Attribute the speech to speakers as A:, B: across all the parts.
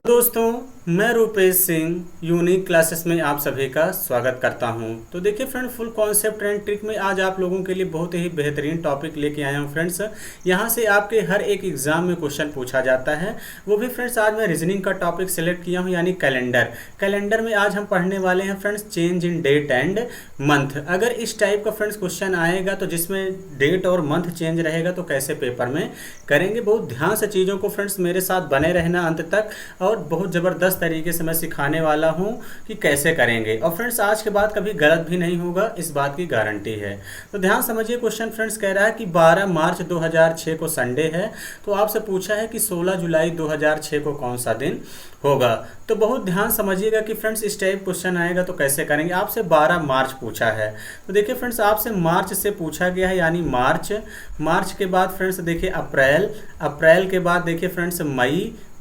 A: दोस्तों, मैं Rupesh Singh unique classes में आप सभी का स्वागत करता हूं। तो देखिए friend, full concept and trick में आज आप लोगों के लिए बहुत ही बेहतरीन टॉपिक लेके आया हूं फ्रेंड्स। यहां से आपके हर एक एग्जाम में क्वेश्चन पूछा जाता है, वो भी फ्रेंड्स आज मैं रीजनिंग का टॉपिक सिलेक्ट किया हूं, यानी कैलेंडर। कैलेंडर में आज हम पढ़ने वाले हैं friends change in date and month. अगर इस टाइप का फ्रेंड्स क्वेश्चन आएगा तो जिसमें डेट और मंथ चेंज रहेगा तो कैसे पेपर में करेंगे। बहुत ध्यान से चीज़ों को फ्रेंड्स मेरे साथ बने रहना अंत तक, और बहुत ज़बरदस्त तरीके से मैं सिखाने वाला हूं कि कैसे करेंगे। और फ्रेंड्स आज के बाद कभी गलत भी नहीं होगा, इस बात की गारंटी है। तो ध्यान समझिए, क्वेश्चन फ्रेंड्स कह रहा है कि 12 मार्च 2006 को संडे है, तो आपसे पूछा है कि 16 जुलाई 2006 को कौन सा दिन होगा। तो बहुत ध्यान समझिएगा कि फ्रेंड्स इस टाइप क्वेश्चन आएगा तो कैसे करेंगे। आपसे 12 मार्च पूछा है, तो देखिए फ्रेंड्स आपसे मार्च से पूछा गया है, यानी मार्च के बाद फ्रेंड्स देखिए अप्रैल के बाद देखिए फ्रेंड्स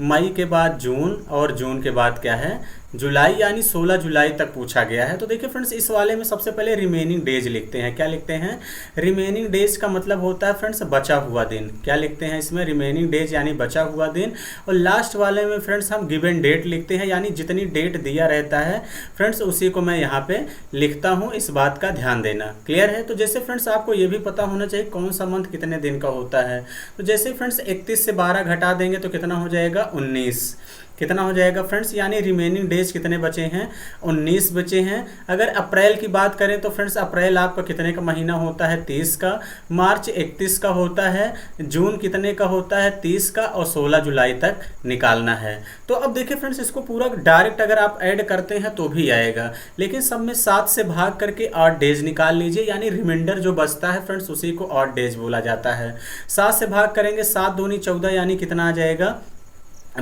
A: मई के बाद जून, और जून के बाद क्या है जुलाई, यानी 16 जुलाई तक पूछा गया है। तो देखिए फ्रेंड्स इस वाले में सबसे पहले रिमेनिंग डेज लिखते हैं। क्या लिखते हैं? रिमेनिंग डेज का मतलब होता है फ्रेंड्स बचा हुआ दिन। क्या लिखते हैं इसमें? रिमेनिंग डेज यानी बचा हुआ दिन। और लास्ट वाले में फ्रेंड्स हम गिवन डेट लिखते हैं, यानी जितनी डेट दिया रहता है फ्रेंड्स उसी को मैं यहाँ पे लिखता हूँ। इस बात का ध्यान देना। क्लियर है? तो जैसे फ्रेंड्स आपको ये भी पता होना चाहिए कौन सा मंथ कितने दिन का होता है। तो जैसे फ्रेंड्स 31 से 12 घटा देंगे तो कितना हो जाएगा? 19। कितना हो जाएगा फ्रेंड्स? यानी रिमेनिंग डेज कितने बचे हैं? 19 बचे हैं। अगर अप्रैल की बात करें तो फ्रेंड्स अप्रैल आपका कितने का महीना होता है? 30 का। मार्च 31 का होता है। जून कितने का होता है? 30 का। और 16 जुलाई तक निकालना है। तो अब देखिए फ्रेंड्स इसको पूरा डायरेक्ट अगर आप ऐड करते हैं तो भी आएगा, लेकिन सब में 7 से भाग करके 8 डेज निकाल लीजिए, यानी रिमाइंडर जो बचता है फ्रेंड्स उसी को 8 डेज बोला जाता है। 7 से भाग करेंगे, 7 दूनी 14, यानी कितना आ जाएगा?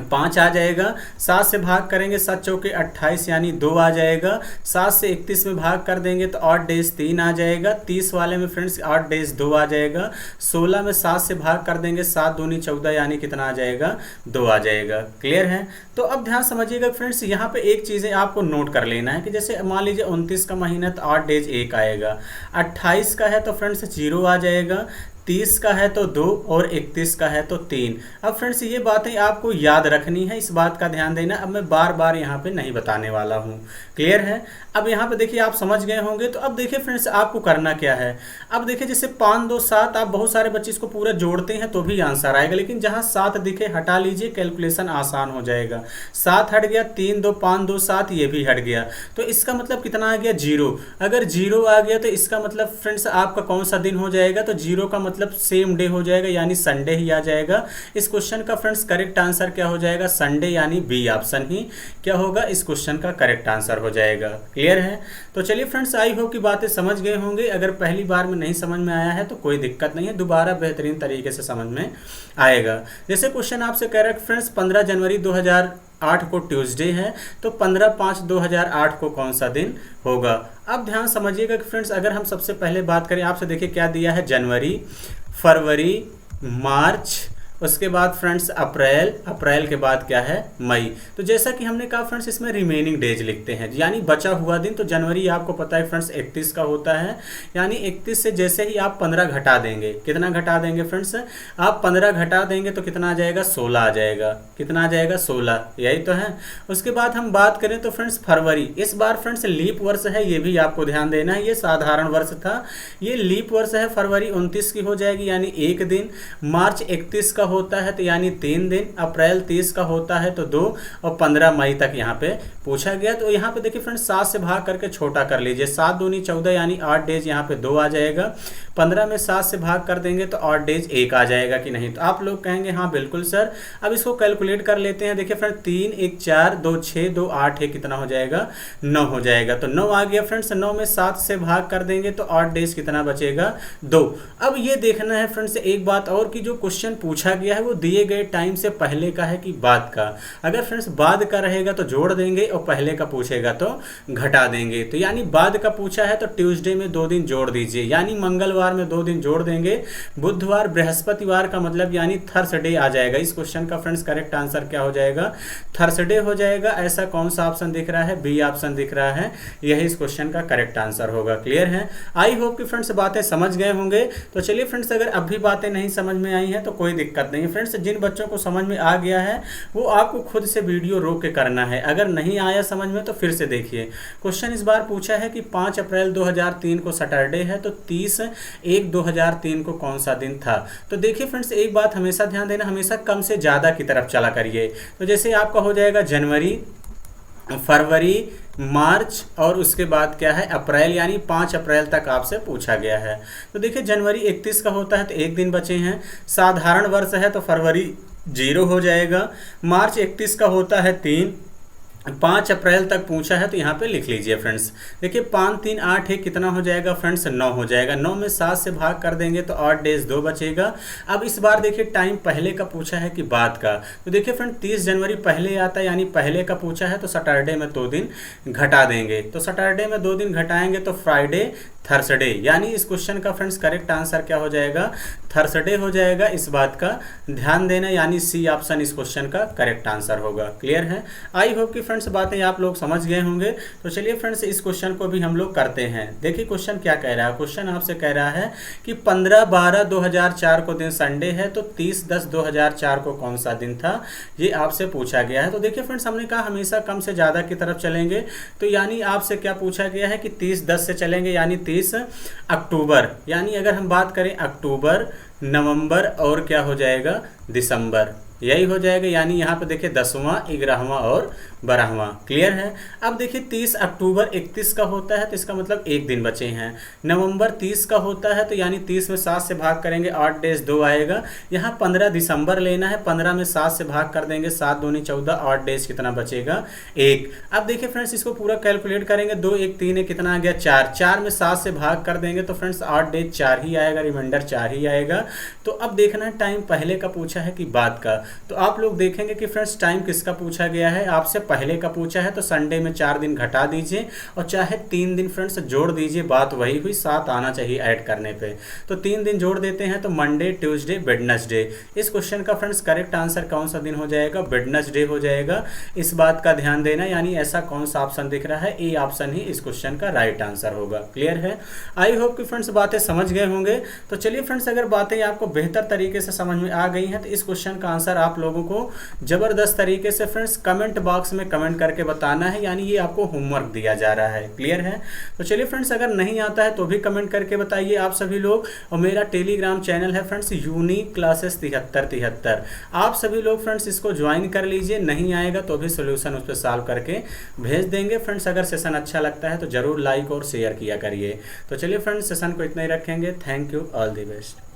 A: 5 आ जाएगा। 7 से भाग करेंगे, 7 चौके 28, यानी 2 आ जाएगा। 7 से 31 में भाग कर देंगे तो 8 डेज 3 आ जाएगा। 30 वाले में फ्रेंड्स 8 डेज 2 आ जाएगा। 16 में 7 से भाग कर देंगे, 7 दूनी 14, यानी कितना आ जाएगा? 2 आ जाएगा। क्लियर है? तो अब ध्यान समझिएगा फ्रेंड्स, यहाँ पे एक चीज़ें आपको नोट कर लेना है कि जैसे मान लीजिए 29 का महीना तो 8 डेज 1 आएगा। 28 का है तो फ्रेंड्स 0 आ जाएगा। 30 का है तो 2, और 31 का है तो 3। अब फ्रेंड्स ये बातें आपको याद रखनी है, इस बात का ध्यान देना। अब मैं बार बार यहाँ पे नहीं बताने वाला हूँ। क्लियर है? अब यहाँ पे देखिए आप समझ गए होंगे। तो अब देखिए फ्रेंड्स आपको करना क्या है। अब देखिए जैसे 5 2 7, आप बहुत सारे बच्चे इसको पूरा जोड़ते हैं तो भी आंसर आएगा, लेकिन जहाँ 7 दिखे हटा लीजिए, कैलकुलेशन आसान हो जाएगा। 7 हट गया, 3 2 5 2 7, ये भी हट गया। तो इसका मतलब कितना आ गया? 0। अगर 0 आ गया तो इसका मतलब फ्रेंड्स आपका कौन सा दिन हो जाएगा? तो 0 का मतलब सेम डे हो जाएगा, यानी संडे ही आ जाएगा। इस क्वेश्चन का फ्रेंड्स करेक्ट आंसर क्या हो जाएगा? संडे, यानी बी ऑप्शन ही क्या होगा इस क्वेश्चन का करेक्ट आंसर हो जाएगा। क्लियर है? तो चलिए फ्रेंड्स, आई होप कि बातें समझ गए होंगे। अगर पहली बार में नहीं समझ में आया है तो कोई दिक्कत नहीं है, दोबारा बेहतरीन तरीके से समझ में आएगा। जैसे क्वेश्चन आपसे कह रहा है फ्रेंड्स 15 जनवरी 2008 को ट्यूसडे है, तो 15/5/2008 को कौन सा दिन होगा। अब ध्यान समझिएगा कि फ्रेंड्स अगर हम सबसे पहले बात करें, आपसे देखिए क्या दिया है? जनवरी, फरवरी, मार्च, उसके बाद फ्रेंड्स अप्रैल के बाद क्या है? मई। तो जैसा कि हमने कहा फ्रेंड्स इसमें रिमेनिंग डेज लिखते हैं, यानी बचा हुआ दिन। तो जनवरी आपको पता है फ्रेंड्स 31 का होता है, यानी 31 से जैसे ही आप 15 घटा देंगे, कितना घटा देंगे फ्रेंड्स? आप 15 घटा देंगे तो कितना आ जाएगा? 16 आ जाएगा। कितना आ जाएगा? 16। यही तो है। उसके बाद हम बात करें तो फ्रेंड्स फरवरी, इस बार फ्रेंड्स लीप वर्ष है, ये भी आपको ध्यान देना है। ये साधारण वर्ष था, ये लीप वर्ष है। फरवरी 29 की हो जाएगी, यानी 1 दिन। मार्च 31 का होता है तो यानी 3 दिन। अप्रैल 30 का होता है तो 2, और 15 मई तक यहाँ पे पूछा गया। तो यहाँ पे देखिए फ्रेंड्स 7 से भाग करके छोटा कर लीजिए। 7 दूनी 14, यानी 8 डेज, यहाँ पे 2 आ जाएगा। 15 में 7 से भाग कर देंगे तो 8 डेज 1 आ जाएगा कि नहीं? तो आप लोग कहेंगे हाँ बिल्कुल सर। अब इसको कैलकुलेट कर लेते हैं। देखिए फ्रेंड्स 3 1 4 2 6 2 8 है, कितना हो जाएगा? 9 हो जाएगा। तो 9 आ गया फ्रेंड्स। 9 में 7 से भाग कर देंगे तो 8 डेज कितना बचेगा? 2। अब ये देखना है फ्रेंड्स एक बात और, कि जो क्वेश्चन पूछा गया है वो दिए गए टाइम से पहले का है कि बाद का। अगर फ्रेंड्स बाद का रहेगा तो जोड़ देंगे और पहले का पूछेगा तो घटा देंगे। तो यानी बाद का पूछा है तो ट्यूसडे में 2 दिन जोड़ दीजिए, यानी मंगलवार में 2 दिन जोड़ देंगे। बुधवार बृहस्पतिवार का मतलब यानी थर्सडे आ जाएगा। इस क्वेश्चन का फ्रेंड्स करेक्ट आंसर क्या हो जाएगा? थर्सडे हो जाएगा। ऐसा कौन सा ऑप्शन दिख रहा है? बी ऑप्शन दिख रहा है, यही इस क्वेश्चन का करेक्ट आंसर होगा। क्लियर है? आई होप कि फ्रेंड्स बातें समझ गए होंगे। तो चलिए फ्रेंड्स, अगर अब भी बातें नहीं समझ में आई हैं तो कोई दिक्कत नहीं है फ्रेंड्स। जिन बच्चों को समझ में आ गया है वो आपको खुद से वीडियो रोक के करना है, अगर नहीं आया समझ में तो फिर से देखिए। क्वेश्चन इस बार पूछा है कि 5 अप्रैल 2003 को सैटरडे है, तो 30/1/2003 को कौन सा दिन था? तो देखिए फ्रेंड्स, एक बात हमेशा ध्यान देना, हमेशा कम से ज़्यादा की तरफ चला करिए। तो जैसे आपका हो जाएगा जनवरी, फरवरी, मार्च और उसके बाद क्या है? अप्रैल, यानी 5 अप्रैल तक आपसे पूछा गया है। तो देखिए जनवरी 31 का होता है तो 1 दिन बचे हैं। साधारण वर्ष है तो फरवरी 0 हो जाएगा। मार्च 31 का होता है 3। 5 अप्रैल तक पूछा है तो यहाँ पे लिख लीजिए फ्रेंड्स। देखिए 5 3 8 है, कितना हो जाएगा फ्रेंड्स? 9 हो जाएगा। 9 में 7 से भाग कर देंगे तो 8 डेज 2 बचेगा। अब इस बार देखिए टाइम पहले का पूछा है कि बाद का। तो देखिए फ्रेंड 30 जनवरी पहले आता है, यानी पहले का पूछा है तो सैटरडे में 2 दिन घटा देंगे। तो सैटरडे में 2 दिन घटाएंगे तो फ्राइडे, थर्सडे, यानी इस क्वेश्चन का फ्रेंड्स करेक्ट आंसर क्या हो जाएगा? थर्सडे हो जाएगा। इस बात का ध्यान देना, यानी सी ऑप्शन इस क्वेश्चन का करेक्ट आंसर होगा। क्लियर है? आई होप कि फ्रेंड्स बातें आप लोग समझ गए होंगे। तो चलिए फ्रेंड्स इस क्वेश्चन को भी हम लोग करते हैं। देखिए क्वेश्चन क्या कह रहा है। क्वेश्चन आपसे कह रहा है कि 15/12/2004 को दिन संडे है, तो 30/10/2004 को कौन सा दिन था? ये आपसे पूछा गया है। तो देखिए फ्रेंड्स, हमने कहा हमेशा कम से ज़्यादा की तरफ चलेंगे। तो यानी आपसे क्या पूछा गया है कि 30/10 से चलेंगे, यानी 30 अक्टूबर। यानी अगर हम बात करें अक्टूबर, नवंबर और क्या हो जाएगा? दिसंबर, यही हो जाएगा। यानी यहाँ पे देखिए 10वां, 11वां और 12वां। क्लियर है? अब देखिए 30 अक्टूबर 31 का होता है तो इसका मतलब 1 दिन बचे हैं। नवंबर 30 का होता है तो यानी 30 में 7 से भाग करेंगे, 8 डेज 2 आएगा। यहाँ 15 दिसंबर लेना है, 15 में 7 से भाग कर देंगे, 7 दूनी 14, 8 डेज कितना बचेगा? 1। अब देखिए फ्रेंड्स इसको पूरा कैलकुलेट करेंगे, 2 1 3 है, कितना आ गया? 4। 4 में 7 से भाग कर देंगे तो फ्रेंड्स 8 डेज 4 ही आएगा, रिमाइंडर 4 ही आएगा। तो अब देखना है टाइम पहले का पूछा है कि बाद का। तो आप लोग देखेंगे कि फ्रेंड्स टाइम किसका पूछा गया है? आपसे पहले का पूछा है तो संडे में 4 दिन घटा दीजिए और चाहे 3 दिन फ्रेंड्स जोड़ दीजिए, बात वही हुई, 7 आना चाहिए ऐड करने पे। तो 3 दिन जोड़ देते हैं तो मंडे, ट्यूसडे, वेडनेसडे। इस क्वेश्चन का फ्रेंड्स करेक्ट आंसर कौन सा दिन हो जाएगा? वेडनेसडे हो जाएगा। इस बात का ध्यान देना, यानी ऐसा कौन सा ऑप्शन दिख रहा है? ए ऑप्शन ही इस क्वेश्चन का राइट आंसर होगा। क्लियर है? आई होप कि फ्रेंड्स बातें समझ गए होंगे। तो चलिए फ्रेंड्स, अगर बातें आपको बेहतर तरीके से समझ में आ गई हैं तो इस क्वेश्चन का आंसर आप लोगों को जबरदस्त तरीके से फ्रेंड्स कमेंट बॉक्स में कमेंट करके बताना है, यानी ये आपको होमवर्क दिया जा रहा है। क्लियर है? तो चलिए फ्रेंड्स, अगर नहीं आता है तो भी कमेंट करके बताइए आप सभी लोग। और मेरा टेलीग्राम चैनल है फ्रेंड्स यूनिक क्लासेस 7373। आप सभी लोग फ्रेंड्स इसको ज्वाइन कर लीजिए। नहीं आएगा तो भी सोल्यूशन उस पर सॉल्व करके भेज देंगे फ्रेंड्स। अगर सेशन अच्छा लगता है तो जरूर लाइक और शेयर किया करिए। तो चलिए फ्रेंड्स, सेशन को इतना ही रखेंगे। Thank you, all the best.